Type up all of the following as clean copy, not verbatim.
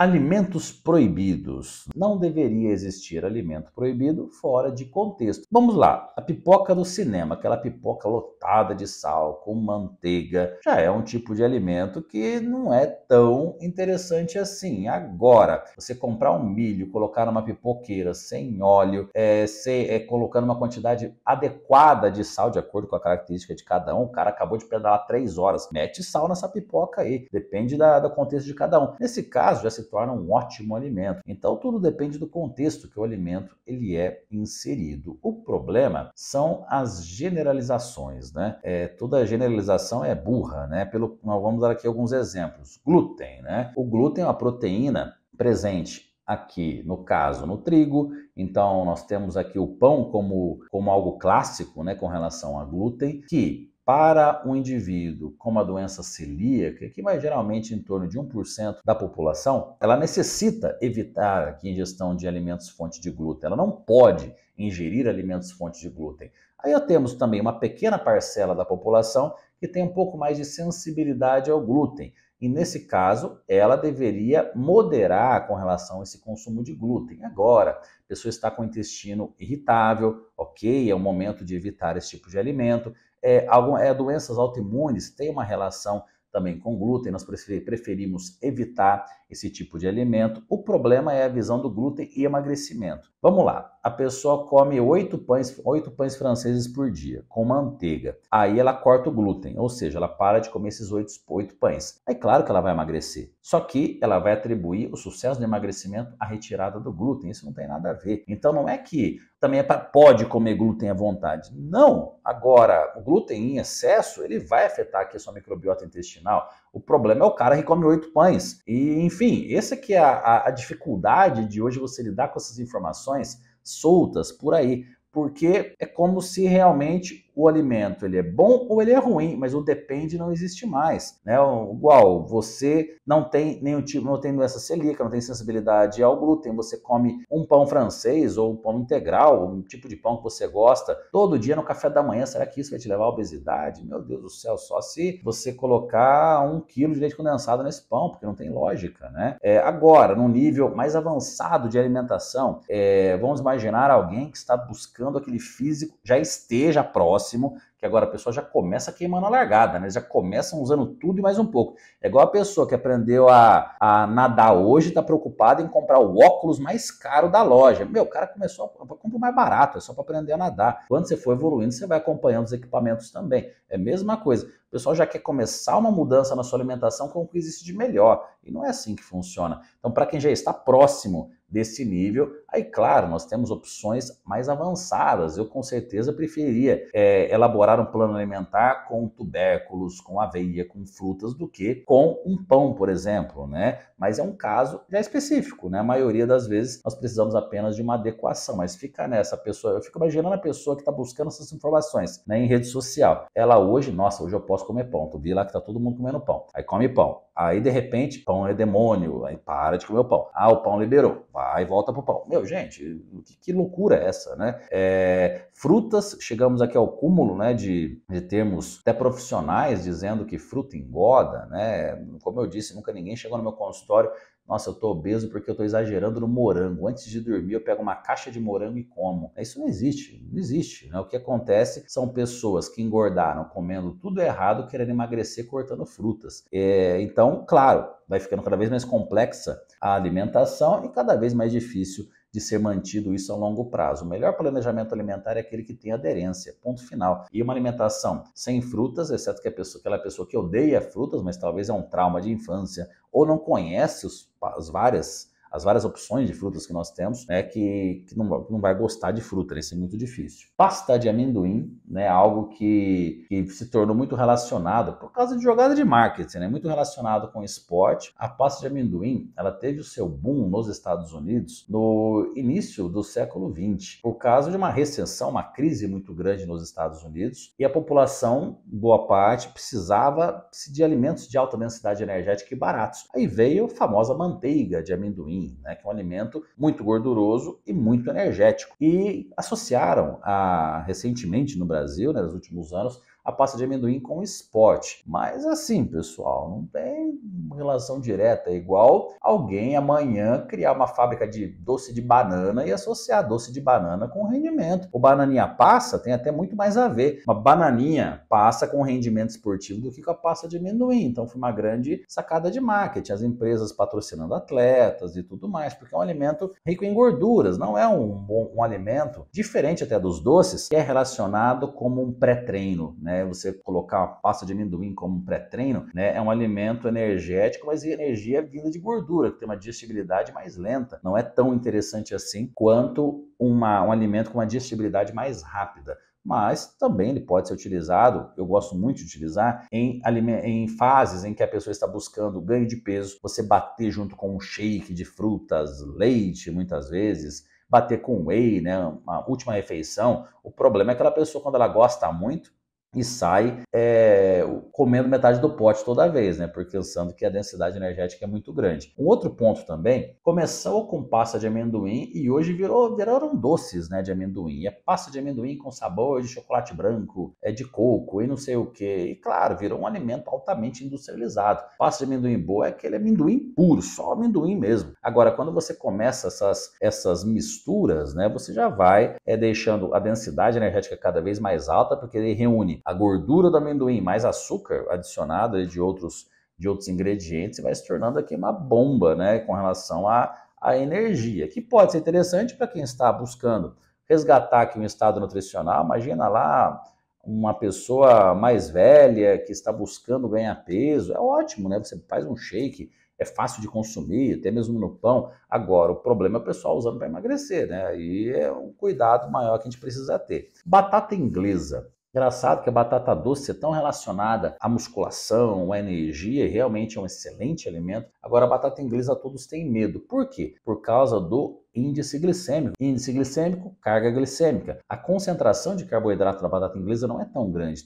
Alimentos proibidos. Não deveria existir alimento proibido fora de contexto. Vamos lá, a pipoca do cinema, aquela pipoca lotada de sal, com manteiga, já é um tipo de alimento que não é tão interessante assim. Agora, você comprar um milho, colocar numa pipoqueira sem óleo, colocando uma quantidade adequada de sal, de acordo com a característica de cada um, o cara acabou de pedalar 3 horas, mete sal nessa pipoca aí, depende do contexto de cada um. Nesse caso, já se torna um ótimo alimento. Então tudo depende do contexto que o alimento ele é inserido. O problema são as generalizações, né? Toda generalização é burra, né? Nós vamos dar aqui alguns exemplos. Glúten, né? O glúten é uma proteína presente aqui, no caso, no trigo. Então nós temos aqui o pão como algo clássico, né, com relação a glúten, que para um indivíduo com uma doença celíaca, que vai geralmente em torno de 1% da população, ela necessita evitar a ingestão de alimentos fonte de glúten. Ela não pode ingerir alimentos fonte de glúten. Aí temos também uma pequena parcela da população que tem um pouco mais de sensibilidade ao glúten. E nesse caso, ela deveria moderar com relação a esse consumo de glúten. Agora, a pessoa está com o intestino irritável, ok, é o momento de evitar esse tipo de alimento. Doenças autoimunes têm uma relação também com glúten, nós preferimos evitar esse tipo de alimento. O problema é a visão do glúten e emagrecimento. Vamos lá, a pessoa come 8 pães franceses por dia, com manteiga. Aí ela corta o glúten, ou seja, ela para de comer esses 8 pães. É claro que ela vai emagrecer, só que ela vai atribuir o sucesso do emagrecimento à retirada do glúten, isso não tem nada a ver. Então não é que também pode comer glúten à vontade. Não! Agora, o glúten em excesso, ele vai afetar aqui a sua microbiota intestinal. O problema é o cara que come 8 pães. E, enfim, essa que é a dificuldade de hoje você lidar com essas informações soltas por aí. Porque é como se realmente o alimento ele é bom ou ele é ruim, mas o depende não existe mais, né? Igual, você não tem nenhum tipo, não tem doença celíaca, não tem sensibilidade ao glúten, você come um pão francês ou um pão integral, um tipo de pão que você gosta, todo dia no café da manhã, será que isso vai te levar à obesidade? Meu Deus do céu, só se você colocar 1 quilo de leite condensado nesse pão, porque não tem lógica, né? Agora, num nível mais avançado de alimentação, vamos imaginar alguém que está buscando aquele físico, já esteja próximo, que agora a pessoa já começa queimando a largada, né? Já começam usando tudo e mais um pouco. É igual a pessoa que aprendeu a nadar hoje, está preocupada em comprar o óculos mais caro da loja. Meu, o cara começou a comprar o mais barato, é só para aprender a nadar. Quando você for evoluindo, você vai acompanhando os equipamentos também. É a mesma coisa. O pessoal já quer começar uma mudança na sua alimentação com o que existe de melhor. E não é assim que funciona. Então, para quem já está próximo desse nível, aí claro, nós temos opções mais avançadas. Eu com certeza preferiria elaborar um plano alimentar com tubérculos, com aveia, com frutas, do que com um pão, por exemplo, né? Mas é um caso já específico, né? A maioria das vezes nós precisamos apenas de uma adequação, mas fica nessa pessoa, eu fico imaginando a pessoa que está buscando essas informações, né, em rede social. Ela hoje, nossa, hoje eu posso comer pão, tu vi lá que tá todo mundo comendo pão, aí come pão. Aí, de repente, pão é demônio, aí para de comer o pão. Ah, o pão liberou, vai e volta pro pão. Meu, gente, que loucura é essa, né? Frutas, chegamos aqui ao cúmulo, né, de termos até profissionais dizendo que fruta engorda, né? Como eu disse, nunca ninguém chegou no meu consultório, nossa, eu tô obeso porque eu tô exagerando no morango. Antes de dormir, eu pego uma caixa de morango e como. Isso não existe, né? O que acontece são pessoas que engordaram comendo tudo errado, querendo emagrecer cortando frutas. Então, claro, vai ficando cada vez mais complexa a alimentação e cada vez mais difícil de ser mantido isso a longo prazo. O melhor planejamento alimentar é aquele que tem aderência, ponto final. E uma alimentação sem frutas, exceto que aquela pessoa que odeia frutas, mas talvez é um trauma de infância, ou não conhece as várias opções de frutas que nós temos, né, que não vai gostar de fruta, isso é muito difícil. Pasta de amendoim, né, algo que se tornou muito relacionado, por causa de jogada de marketing, né, muito relacionado com esporte. A pasta de amendoim, ela teve o seu boom nos Estados Unidos no início do século XX, por causa de uma recessão, uma crise muito grande nos Estados Unidos, e a população, boa parte, precisava de alimentos de alta densidade energética e baratos. Aí veio a famosa manteiga de amendoim, né, que é um alimento muito gorduroso e muito energético. E associaram recentemente no Brasil, né, nos últimos anos, a pasta de amendoim com esporte. Mas assim, pessoal, não tem relação direta. É igual alguém amanhã criar uma fábrica de doce de banana e associar doce de banana com rendimento. O bananinha passa tem até muito mais a ver. Uma bananinha passa com rendimento esportivo do que com a pasta de amendoim. Então foi uma grande sacada de marketing. As empresas patrocinando atletas e tudo mais, porque é um alimento rico em gorduras, não é um alimento diferente até dos doces, que é relacionado como um pré-treino, né? Você colocar uma pasta de amendoim como um pré-treino, né? É um alimento energético, mas energia vinda de gordura, que tem uma digestibilidade mais lenta. Não é tão interessante assim quanto um alimento com uma digestibilidade mais rápida. Mas também ele pode ser utilizado, eu gosto muito de utilizar, em fases em que a pessoa está buscando ganho de peso, você bater junto com um shake de frutas, leite, muitas vezes, bater com whey, né, uma última refeição. O problema é aquela pessoa, quando ela gosta muito, e sai comendo metade do pote toda vez, né? Porque pensando que a densidade energética é muito grande. Um outro ponto também, começou com pasta de amendoim e hoje viraram doces, né, de amendoim. É pasta de amendoim com sabor de chocolate branco, de coco e não sei o que. E claro, virou um alimento altamente industrializado. Pasta de amendoim boa é aquele amendoim puro, só amendoim mesmo. Agora, quando você começa essas misturas, né, você já vai deixando a densidade energética cada vez mais alta, porque ele reúne a gordura do amendoim mais açúcar adicionado de outros ingredientes e vai se tornando aqui uma bomba, né, com relação à energia, que pode ser interessante para quem está buscando resgatar aqui um estado nutricional. Imagina lá uma pessoa mais velha que está buscando ganhar peso, é ótimo, né? Você faz um shake, é fácil de consumir, até mesmo no pão. Agora, o problema é o pessoal usando para emagrecer, né? Aí é um cuidado maior que a gente precisa ter. Batata inglesa. Engraçado que a batata doce é tão relacionada à musculação, à energia, e realmente é um excelente alimento. Agora, a batata inglesa todos têm medo. Por quê? Por causa do índice glicêmico. Índice glicêmico, carga glicêmica. A concentração de carboidrato na batata inglesa não é tão grande.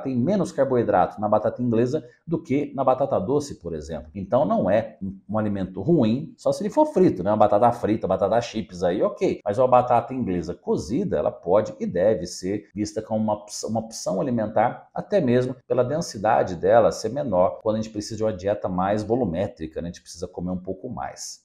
Tem menos carboidrato na batata inglesa do que na batata doce, por exemplo. Então não é um alimento ruim, só se ele for frito, né? Uma batata frita, batata chips aí, ok. Mas uma batata inglesa cozida, ela pode e deve ser vista como uma opção alimentar, até mesmo pela densidade dela ser menor, quando a gente precisa de uma dieta mais volumétrica, né? A gente precisa comer um pouco mais.